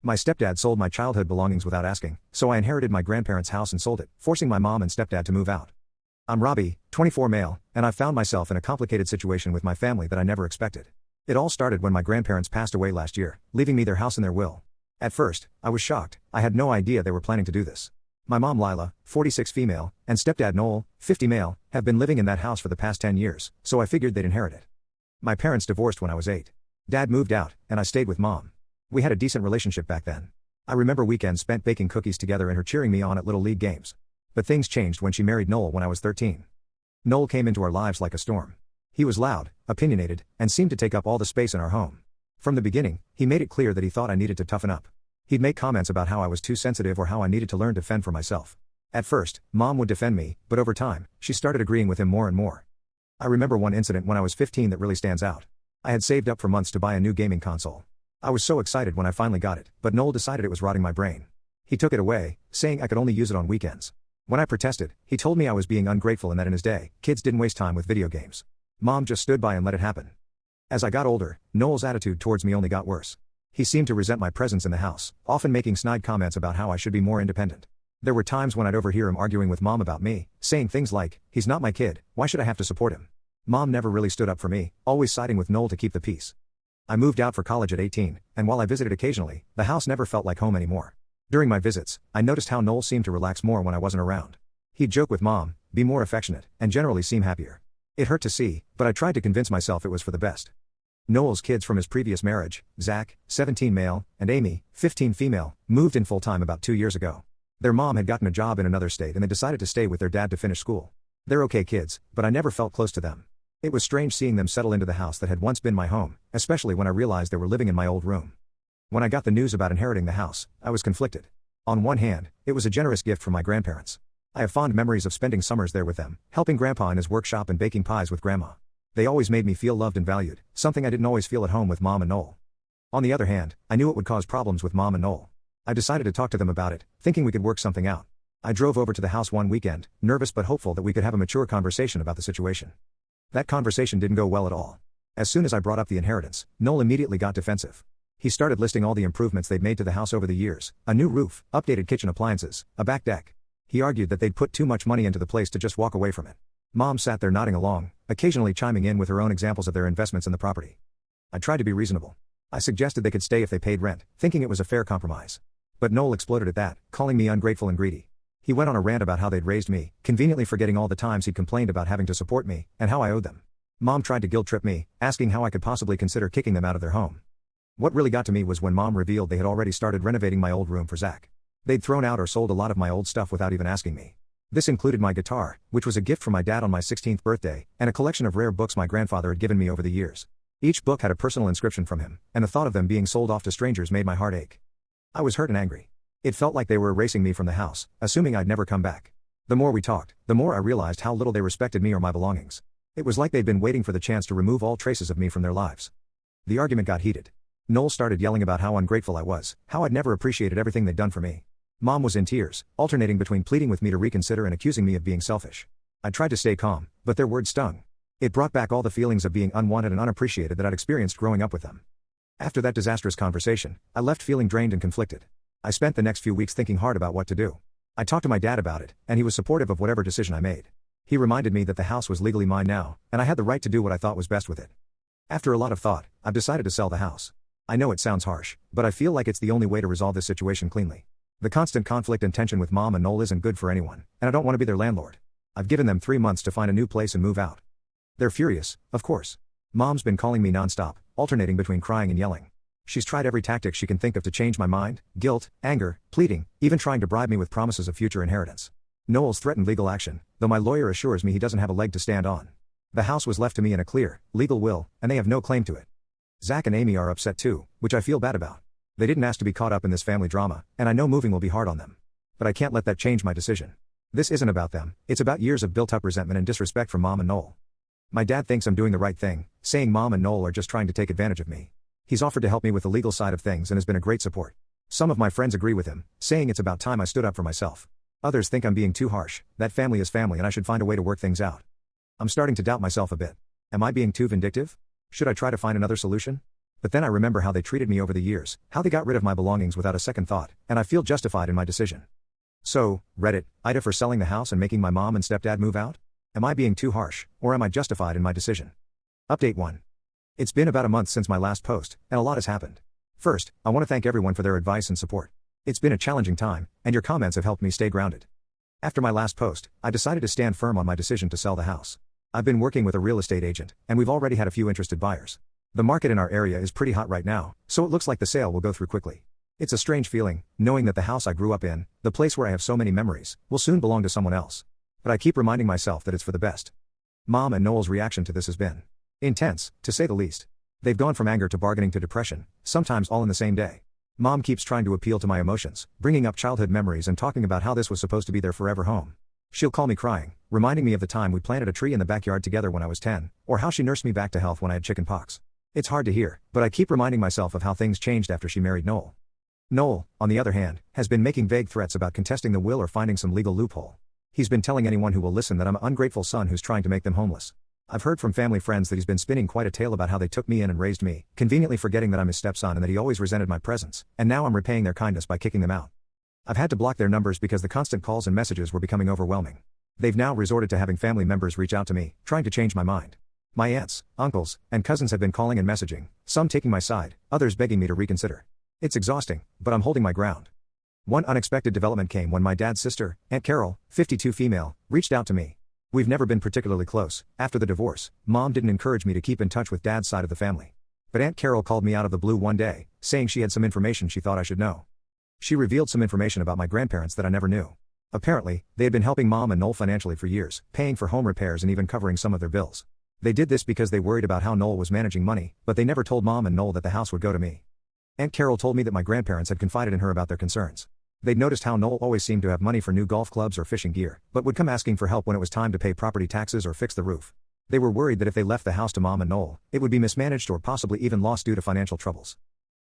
My stepdad sold my childhood belongings without asking, so I inherited my grandparents' house and sold it, forcing my mom and stepdad to move out. I'm Robbie, 24 male, and I've found myself in a complicated situation with my family that I never expected. It all started when my grandparents passed away last year, leaving me their house and their will. At first, I was shocked. I had no idea they were planning to do this. My mom Lila, 46 female, and stepdad Noel, 50 male, have been living in that house for the past 10 years, so I figured they'd inherit it. My parents divorced when I was 8. Dad moved out, and I stayed with mom. We had a decent relationship back then. I remember weekends spent baking cookies together and her cheering me on at Little League games. But things changed when she married Noel when I was 13. Noel came into our lives like a storm. He was loud, opinionated, and seemed to take up all the space in our home. From the beginning, he made it clear that he thought I needed to toughen up. He'd make comments about how I was too sensitive or how I needed to learn to fend for myself. At first, mom would defend me, but over time, she started agreeing with him more and more. I remember one incident when I was 15 that really stands out. I had saved up for months to buy a new gaming console. I was so excited when I finally got it, but Noel decided it was rotting my brain. He took it away, saying I could only use it on weekends. When I protested, he told me I was being ungrateful and that in his day, kids didn't waste time with video games. Mom just stood by and let it happen. As I got older, Noel's attitude towards me only got worse. He seemed to resent my presence in the house, often making snide comments about how I should be more independent. There were times when I'd overhear him arguing with mom about me, saying things like, "He's not my kid, why should I have to support him?" Mom never really stood up for me, always siding with Noel to keep the peace. I moved out for college at 18, and while I visited occasionally, the house never felt like home anymore. During my visits, I noticed how Noel seemed to relax more when I wasn't around. He'd joke with mom, be more affectionate, and generally seem happier. It hurt to see, but I tried to convince myself it was for the best. Noel's kids from his previous marriage, Zach, 17 male, and Amy, 15 female, moved in full-time about 2 years ago. Their mom had gotten a job in another state and they decided to stay with their dad to finish school. They're okay kids, but I never felt close to them. It was strange seeing them settle into the house that had once been my home, especially when I realized they were living in my old room. When I got the news about inheriting the house, I was conflicted. On one hand, it was a generous gift from my grandparents. I have fond memories of spending summers there with them, helping grandpa in his workshop and baking pies with grandma. They always made me feel loved and valued, something I didn't always feel at home with mom and Noel. On the other hand, I knew it would cause problems with mom and Noel. I decided to talk to them about it, thinking we could work something out. I drove over to the house one weekend, nervous but hopeful that we could have a mature conversation about the situation. That conversation didn't go well at all. As soon as I brought up the inheritance, Noel immediately got defensive. He started listing all the improvements they'd made to the house over the years, a new roof, updated kitchen appliances, a back deck. He argued that they'd put too much money into the place to just walk away from it. Mom sat there nodding along, occasionally chiming in with her own examples of their investments in the property. I tried to be reasonable. I suggested they could stay if they paid rent, thinking it was a fair compromise. But Noel exploded at that, calling me ungrateful and greedy. He went on a rant about how they'd raised me, conveniently forgetting all the times he'd complained about having to support me, and how I owed them. Mom tried to guilt-trip me, asking how I could possibly consider kicking them out of their home. What really got to me was when Mom revealed they had already started renovating my old room for Zach. They'd thrown out or sold a lot of my old stuff without even asking me. This included my guitar, which was a gift from my dad on my 16th birthday, and a collection of rare books my grandfather had given me over the years. Each book had a personal inscription from him, and the thought of them being sold off to strangers made my heart ache. I was hurt and angry. It felt like they were erasing me from the house, assuming I'd never come back. The more we talked, the more I realized how little they respected me or my belongings. It was like they'd been waiting for the chance to remove all traces of me from their lives. The argument got heated. Noel started yelling about how ungrateful I was, how I'd never appreciated everything they'd done for me. Mom was in tears, alternating between pleading with me to reconsider and accusing me of being selfish. I tried to stay calm, but their words stung. It brought back all the feelings of being unwanted and unappreciated that I'd experienced growing up with them. After that disastrous conversation, I left feeling drained and conflicted. I spent the next few weeks thinking hard about what to do. I talked to my dad about it, and he was supportive of whatever decision I made. He reminded me that the house was legally mine now, and I had the right to do what I thought was best with it. After a lot of thought, I've decided to sell the house. I know it sounds harsh, but I feel like it's the only way to resolve this situation cleanly. The constant conflict and tension with mom and Noel isn't good for anyone, and I don't want to be their landlord. I've given them 3 months to find a new place and move out. They're furious, of course. Mom's been calling me nonstop, alternating between crying and yelling. She's tried every tactic she can think of to change my mind, guilt, anger, pleading, even trying to bribe me with promises of future inheritance. Noel's threatened legal action, though my lawyer assures me he doesn't have a leg to stand on. The house was left to me in a clear, legal will, and they have no claim to it. Zach and Amy are upset too, which I feel bad about. They didn't ask to be caught up in this family drama, and I know moving will be hard on them. But I can't let that change my decision. This isn't about them, it's about years of built-up resentment and disrespect from mom and Noel. My dad thinks I'm doing the right thing, saying mom and Noel are just trying to take advantage of me. He's offered to help me with the legal side of things and has been a great support. Some of my friends agree with him, saying it's about time I stood up for myself. Others think I'm being too harsh, that family is family and I should find a way to work things out. I'm starting to doubt myself a bit. Am I being too vindictive? Should I try to find another solution? But then I remember how they treated me over the years, how they got rid of my belongings without a second thought, and I feel justified in my decision. So, Reddit, Ida for selling the house and making my mom and stepdad move out? Am I being too harsh, or am I justified in my decision? Update 1. It's been about a month since my last post, and a lot has happened. First, I want to thank everyone for their advice and support. It's been a challenging time, and your comments have helped me stay grounded. After my last post, I decided to stand firm on my decision to sell the house. I've been working with a real estate agent, and we've already had a few interested buyers. The market in our area is pretty hot right now, so it looks like the sale will go through quickly. It's a strange feeling, knowing that the house I grew up in, the place where I have so many memories, will soon belong to someone else. But I keep reminding myself that it's for the best. Mom and Noel's reaction to this has been intense, to say the least. They've gone from anger to bargaining to depression, sometimes all in the same day. Mom keeps trying to appeal to my emotions, bringing up childhood memories and talking about how this was supposed to be their forever home. She'll call me crying, reminding me of the time we planted a tree in the backyard together when I was 10, or how she nursed me back to health when I had chicken pox. It's hard to hear, but I keep reminding myself of how things changed after she married Noel. Noel, on the other hand, has been making vague threats about contesting the will or finding some legal loophole. He's been telling anyone who will listen that I'm an ungrateful son who's trying to make them homeless. I've heard from family friends that he's been spinning quite a tale about how they took me in and raised me, conveniently forgetting that I'm his stepson and that he always resented my presence, and now I'm repaying their kindness by kicking them out. I've had to block their numbers because the constant calls and messages were becoming overwhelming. They've now resorted to having family members reach out to me, trying to change my mind. My aunts, uncles, and cousins have been calling and messaging, some taking my side, others begging me to reconsider. It's exhausting, but I'm holding my ground. One unexpected development came when my dad's sister, Aunt Carol, 52 female, reached out to me. We've never been particularly close. After the divorce, Mom didn't encourage me to keep in touch with Dad's side of the family. But Aunt Carol called me out of the blue one day, saying she had some information she thought I should know. She revealed some information about my grandparents that I never knew. Apparently, they had been helping Mom and Noel financially for years, paying for home repairs and even covering some of their bills. They did this because they worried about how Noel was managing money, but they never told Mom and Noel that the house would go to me. Aunt Carol told me that my grandparents had confided in her about their concerns. They'd noticed how Noel always seemed to have money for new golf clubs or fishing gear, but would come asking for help when it was time to pay property taxes or fix the roof. They were worried that if they left the house to Mom and Noel, it would be mismanaged or possibly even lost due to financial troubles.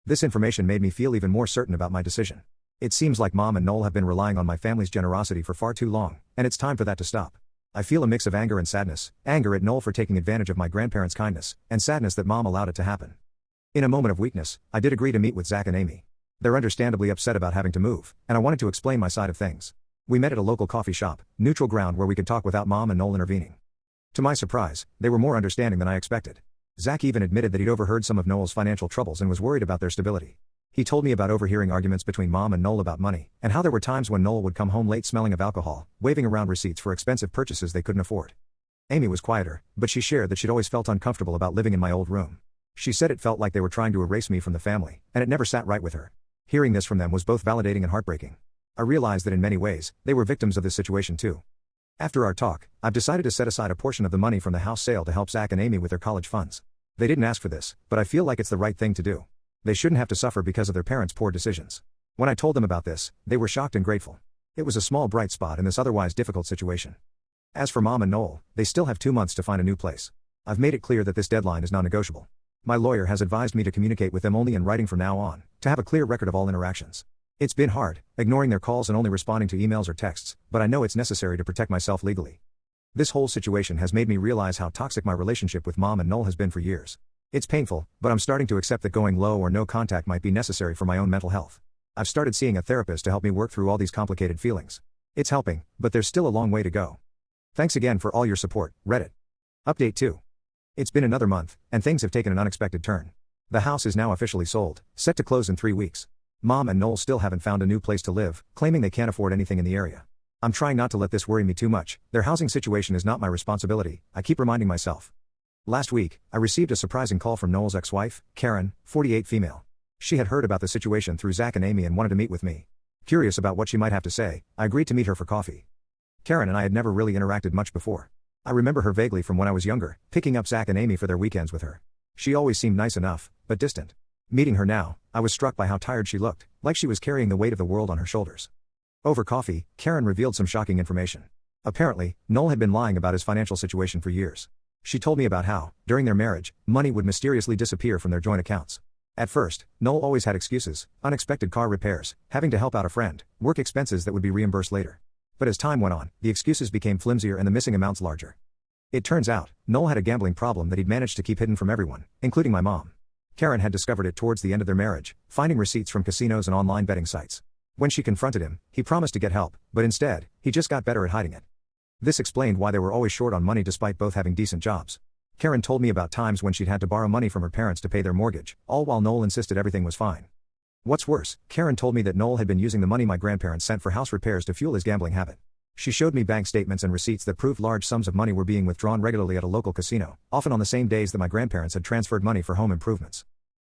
This information made me feel even more certain about my decision. It seems like Mom and Noel have been relying on my family's generosity for far too long, and it's time for that to stop. I feel a mix of anger and sadness, anger at Noel for taking advantage of my grandparents' kindness, and sadness that Mom allowed it to happen. In a moment of weakness, I did agree to meet with Zach and Amy. They're understandably upset about having to move, and I wanted to explain my side of things. We met at a local coffee shop, neutral ground where we could talk without Mom and Noel intervening. To my surprise, they were more understanding than I expected. Zach even admitted that he'd overheard some of Noel's financial troubles and was worried about their stability. He told me about overhearing arguments between Mom and Noel about money, and how there were times when Noel would come home late smelling of alcohol, waving around receipts for expensive purchases they couldn't afford. Amy was quieter, but she shared that she'd always felt uncomfortable about living in my old room. She said it felt like they were trying to erase me from the family, and it never sat right with her. Hearing this from them was both validating and heartbreaking. I realized that in many ways, they were victims of this situation too. After our talk, I've decided to set aside a portion of the money from the house sale to help Zach and Amy with their college funds. They didn't ask for this, but I feel like it's the right thing to do. They shouldn't have to suffer because of their parents' poor decisions. When I told them about this, they were shocked and grateful. It was a small bright spot in this otherwise difficult situation. As for Mom and Noel, they still have 2 months to find a new place. I've made it clear that this deadline is non-negotiable. My lawyer has advised me to communicate with them only in writing from now on, to have a clear record of all interactions. It's been hard, ignoring their calls and only responding to emails or texts, but I know it's necessary to protect myself legally. This whole situation has made me realize how toxic my relationship with Mom and Noel has been for years. It's painful, but I'm starting to accept that going low or no contact might be necessary for my own mental health. I've started seeing a therapist to help me work through all these complicated feelings. It's helping, but there's still a long way to go. Thanks again for all your support, Reddit. Update 2. It's been another month, and things have taken an unexpected turn. The house is now officially sold, set to close in 3 weeks. Mom and Noel still haven't found a new place to live, claiming they can't afford anything in the area. I'm trying not to let this worry me too much. Their housing situation is not my responsibility, I keep reminding myself. Last week, I received a surprising call from Noel's ex-wife, Karen, 48 female. She had heard about the situation through Zach and Amy and wanted to meet with me. Curious about what she might have to say, I agreed to meet her for coffee. Karen and I had never really interacted much before. I remember her vaguely from when I was younger, picking up Zach and Amy for their weekends with her. She always seemed nice enough, but distant. Meeting her now, I was struck by how tired she looked, like she was carrying the weight of the world on her shoulders. Over coffee, Karen revealed some shocking information. Apparently, Noel had been lying about his financial situation for years. She told me about how, during their marriage, money would mysteriously disappear from their joint accounts. At first, Noel always had excuses: unexpected car repairs, having to help out a friend, work expenses that would be reimbursed later. But as time went on, the excuses became flimsier and the missing amounts larger. It turns out, Noel had a gambling problem that he'd managed to keep hidden from everyone, including my mom. Karen had discovered it towards the end of their marriage, finding receipts from casinos and online betting sites. When she confronted him, he promised to get help, but instead, he just got better at hiding it. This explained why they were always short on money despite both having decent jobs. Karen told me about times when she'd had to borrow money from her parents to pay their mortgage, all while Noel insisted everything was fine. What's worse, Karen told me that Noel had been using the money my grandparents sent for house repairs to fuel his gambling habit. She showed me bank statements and receipts that proved large sums of money were being withdrawn regularly at a local casino, often on the same days that my grandparents had transferred money for home improvements.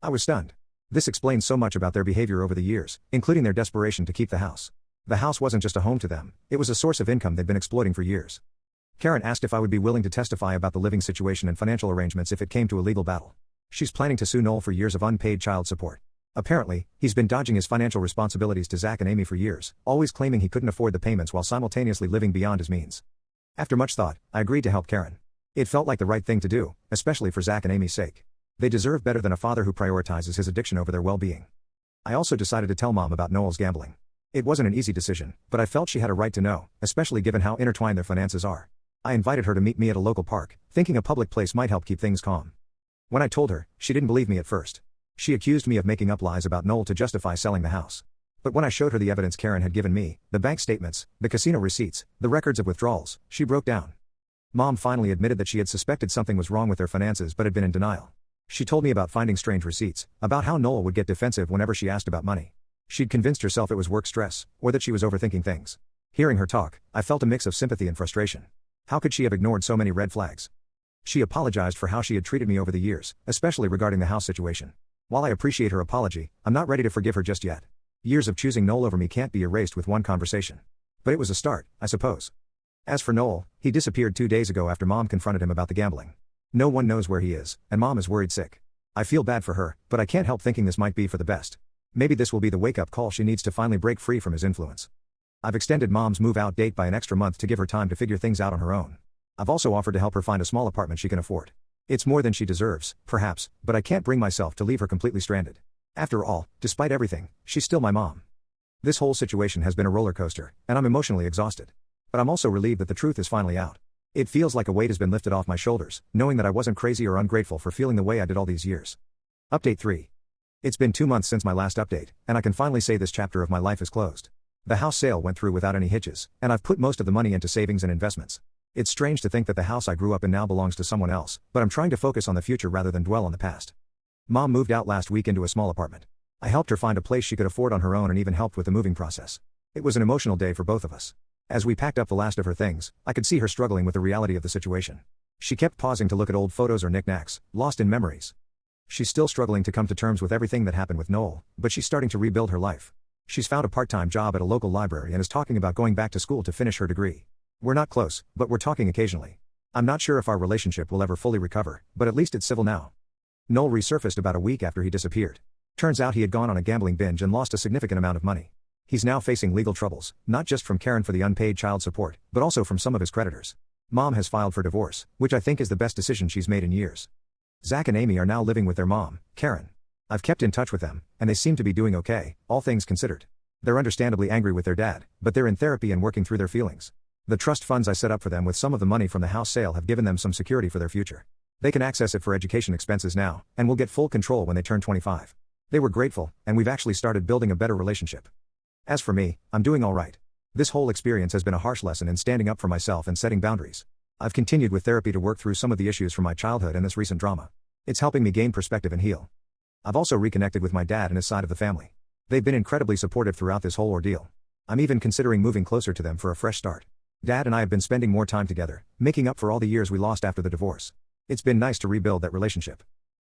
I was stunned. This explains so much about their behavior over the years, including their desperation to keep the house. The house wasn't just a home to them, it was a source of income they'd been exploiting for years. Karen asked if I would be willing to testify about the living situation and financial arrangements if it came to a legal battle. She's planning to sue Noel for years of unpaid child support. Apparently, he's been dodging his financial responsibilities to Zach and Amy for years, always claiming he couldn't afford the payments while simultaneously living beyond his means. After much thought, I agreed to help Karen. It felt like the right thing to do, especially for Zach and Amy's sake. They deserve better than a father who prioritizes his addiction over their well-being. I also decided to tell Mom about Noel's gambling. It wasn't an easy decision, but I felt she had a right to know, especially given how intertwined their finances are. I invited her to meet me at a local park, thinking a public place might help keep things calm. When I told her, she didn't believe me at first. She accused me of making up lies about Noel to justify selling the house. But when I showed her the evidence Karen had given me, the bank statements, the casino receipts, the records of withdrawals, she broke down. Mom finally admitted that she had suspected something was wrong with their finances but had been in denial. She told me about finding strange receipts, about how Noel would get defensive whenever she asked about money. She'd convinced herself it was work stress, or that she was overthinking things. Hearing her talk, I felt a mix of sympathy and frustration. How could she have ignored so many red flags? She apologized for how she had treated me over the years, especially regarding the house situation. While I appreciate her apology, I'm not ready to forgive her just yet. Years of choosing Noel over me can't be erased with one conversation. But it was a start, I suppose. As for Noel, he disappeared 2 days ago after Mom confronted him about the gambling. No one knows where he is, and Mom is worried sick. I feel bad for her, but I can't help thinking this might be for the best. Maybe this will be the wake-up call she needs to finally break free from his influence. I've extended Mom's move-out date by an extra month to give her time to figure things out on her own. I've also offered to help her find a small apartment she can afford. It's more than she deserves, perhaps, but I can't bring myself to leave her completely stranded. After all, despite everything, she's still my mom. This whole situation has been a roller coaster, and I'm emotionally exhausted. But I'm also relieved that the truth is finally out. It feels like a weight has been lifted off my shoulders, knowing that I wasn't crazy or ungrateful for feeling the way I did all these years. Update 3. It's been 2 months since my last update, and I can finally say this chapter of my life is closed. The house sale went through without any hitches, and I've put most of the money into savings and investments. It's strange to think that the house I grew up in now belongs to someone else, but I'm trying to focus on the future rather than dwell on the past. Mom moved out last week into a small apartment. I helped her find a place she could afford on her own and even helped with the moving process. It was an emotional day for both of us. As we packed up the last of her things, I could see her struggling with the reality of the situation. She kept pausing to look at old photos or knickknacks, lost in memories. She's still struggling to come to terms with everything that happened with Noel, but she's starting to rebuild her life. She's found a part-time job at a local library and is talking about going back to school to finish her degree. We're not close, but we're talking occasionally. I'm not sure if our relationship will ever fully recover, but at least it's civil now. Noel resurfaced about a week after he disappeared. Turns out he had gone on a gambling binge and lost a significant amount of money. He's now facing legal troubles, not just from Karen for the unpaid child support, but also from some of his creditors. Mom has filed for divorce, which I think is the best decision she's made in years. Zach and Amy are now living with their mom, Karen. I've kept in touch with them, and they seem to be doing okay, all things considered. They're understandably angry with their dad, but they're in therapy and working through their feelings. The trust funds I set up for them with some of the money from the house sale have given them some security for their future. They can access it for education expenses now, and will get full control when they turn 25. They were grateful, and we've actually started building a better relationship. As for me, I'm doing all right. This whole experience has been a harsh lesson in standing up for myself and setting boundaries. I've continued with therapy to work through some of the issues from my childhood and this recent drama. It's helping me gain perspective and heal. I've also reconnected with my dad and his side of the family. They've been incredibly supportive throughout this whole ordeal. I'm even considering moving closer to them for a fresh start. Dad and I have been spending more time together, making up for all the years we lost after the divorce. It's been nice to rebuild that relationship.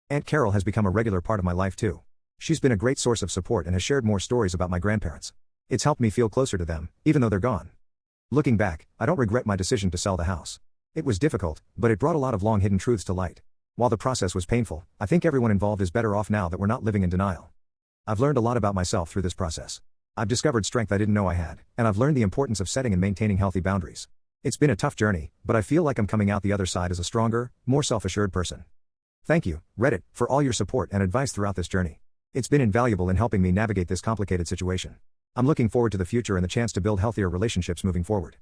Aunt Carol has become a regular part of my life too. She's been a great source of support and has shared more stories about my grandparents. It's helped me feel closer to them, even though they're gone. Looking back, I don't regret my decision to sell the house. It was difficult, but it brought a lot of long-hidden truths to light. While the process was painful, I think everyone involved is better off now that we're not living in denial. I've learned a lot about myself through this process. I've discovered strength I didn't know I had, and I've learned the importance of setting and maintaining healthy boundaries. It's been a tough journey, but I feel like I'm coming out the other side as a stronger, more self-assured person. Thank you, Reddit, for all your support and advice throughout this journey. It's been invaluable in helping me navigate this complicated situation. I'm looking forward to the future and the chance to build healthier relationships moving forward.